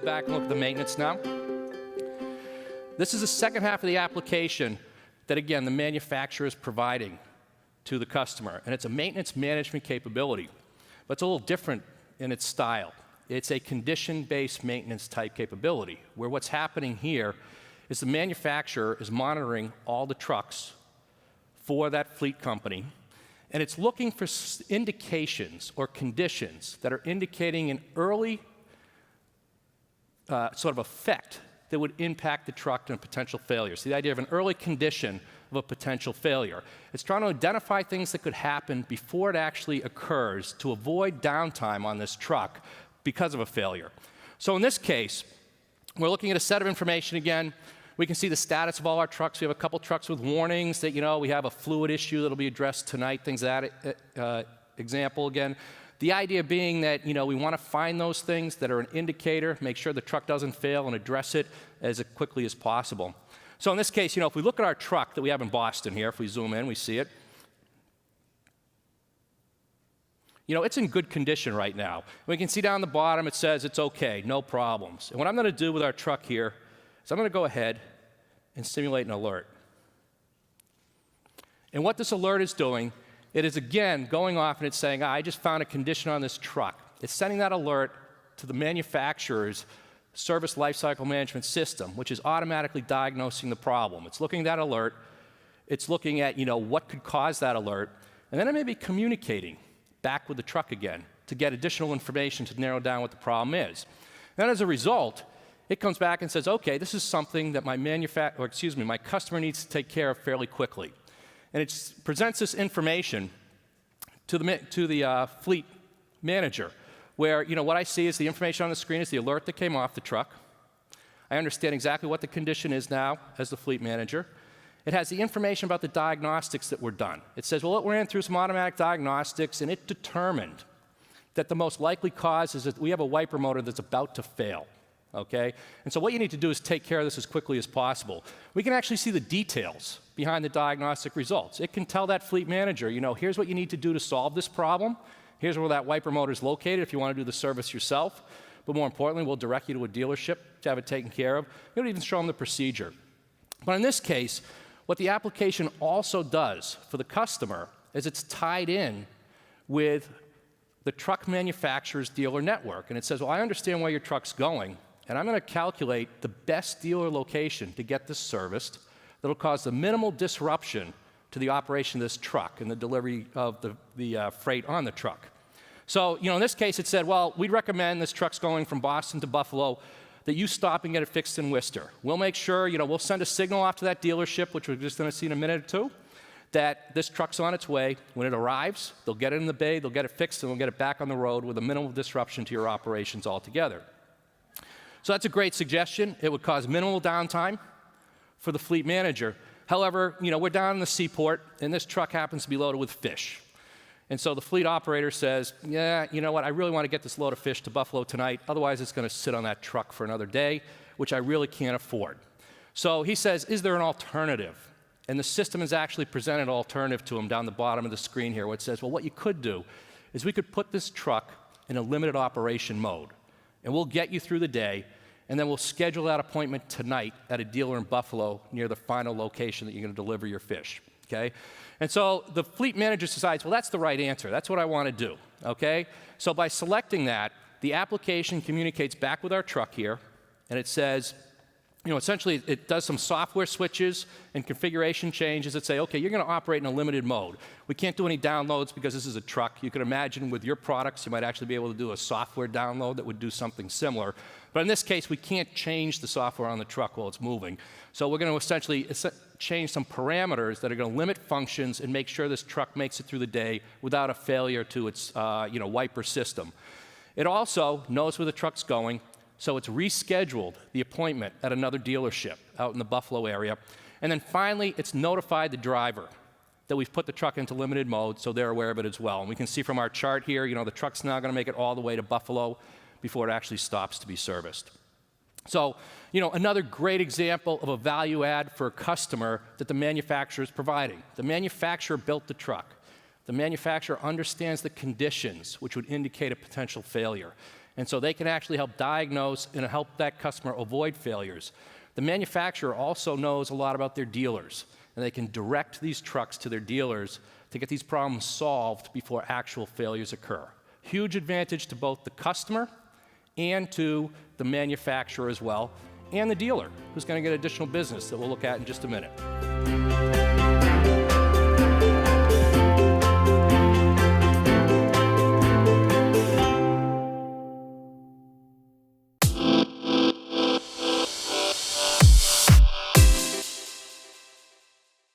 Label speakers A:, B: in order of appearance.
A: back and look at the maintenance now. This is the second half of the application that, again, the manufacturer is providing to the customer. And it's a maintenance management capability, but it's a little different in its style. It's a condition-based maintenance type capability, where what's happening here is the manufacturer is monitoring all the trucks for that fleet company, and it's looking for indications or conditions that are indicating an early sort of effect that would impact the truck and a potential failure. So the idea of an early condition of a potential failure. It's trying to identify things that could happen before it actually occurs to avoid downtime on this truck because of a failure. So in this case, we're looking at a set of information again. We can see the status of all our trucks. We have a couple trucks with warnings that, we have a fluid issue that'll be addressed tonight, things like that example again. The idea being that, we want to find those things that are an indicator, make sure the truck doesn't fail, and address it as quickly as possible. So in this case, if we look at our truck that we have in Boston here, if we zoom in, we see it. It's in good condition right now. We can see down the bottom, it says it's okay, no problems. And what I'm going to do with our truck here is I'm going to go ahead and simulate an alert. And what this alert is doing, it is again going off and it's saying, I just found a condition on this truck. It's sending that alert to the manufacturer's service lifecycle management system, which is automatically diagnosing the problem. It's looking at that alert, it's looking at what could cause that alert, and then it may be communicating back with the truck again to get additional information to narrow down what the problem is. Then as a result, it comes back and says, okay, this is something that my customer needs to take care of fairly quickly. And it presents this information to the fleet manager, where what I see is the information on the screen is the alert that came off the truck. I understand exactly what the condition is now as the fleet manager. It has the information about the diagnostics that were done. It says, well, it ran through some automatic diagnostics, and it determined that the most likely cause is that we have a wiper motor that's about to fail. Okay? And so what you need to do is take care of this as quickly as possible. We can actually see the details behind the diagnostic results. It can tell that fleet manager, here's what you need to do to solve this problem. Here's where that wiper motor is located if you want to do the service yourself. But more importantly, we'll direct you to a dealership to have it taken care of. You don't even show them the procedure. But in this case, what the application also does for the customer is it's tied in with the truck manufacturer's dealer network. And it says, well, I understand where your truck's going, and I'm going to calculate the best dealer location to get this serviced that'll cause the minimal disruption to the operation of this truck and the delivery of the freight on the truck. So, in this case, it said, well, we'd recommend this truck's going from Boston to Buffalo, that you stop and get it fixed in Worcester. We'll make sure, we'll send a signal off to that dealership, which we're just going to see in a minute or two, that this truck's on its way. When it arrives, they'll get it in the bay, they'll get it fixed, and they'll get it back on the road with a minimal disruption to your operations altogether. So that's a great suggestion. It would cause minimal downtime for the fleet manager. However, we're down in the seaport, and this truck happens to be loaded with fish. And so the fleet operator says, yeah, you know what, I really want to get this load of fish to Buffalo tonight, otherwise it's going to sit on that truck for another day, which I really can't afford. So he says, is there an alternative? And the system has actually presented an alternative to him down the bottom of the screen here, where it says, well, what you could do is we could put this truck in a limited operation mode, and we'll get you through the day, and then we'll schedule that appointment tonight at a dealer in Buffalo near the final location that you're going to deliver your fish. Okay? And so the fleet manager decides, well, that's the right answer. That's what I want to do. Okay? So by selecting that, the application communicates back with our truck here, and it says, essentially it does some software switches and configuration changes that say, okay, you're going to operate in a limited mode. We can't do any downloads because this is a truck. You can imagine with your products, you might actually be able to do a software download that would do something similar. But in this case, we can't change the software on the truck while it's moving. So we're going to essentially change some parameters that are going to limit functions and make sure this truck makes it through the day without a failure to its wiper system. It also knows where the truck's going, so it's rescheduled the appointment at another dealership out in the Buffalo area. And then finally, it's notified the driver that we've put the truck into limited mode, so they're aware of it as well. And we can see from our chart here, the truck's now going to make it all the way to Buffalo before it actually stops to be serviced. So, another great example of a value add for a customer that the manufacturer is providing. The manufacturer built the truck. The manufacturer understands the conditions which would indicate a potential failure. And so they can actually help diagnose and help that customer avoid failures. The manufacturer also knows a lot about their dealers, and they can direct these trucks to their dealers to get these problems solved before actual failures occur. Huge advantage to both the customer and to the manufacturer as well, and the dealer, who's going to get additional business that we'll look at in just a minute.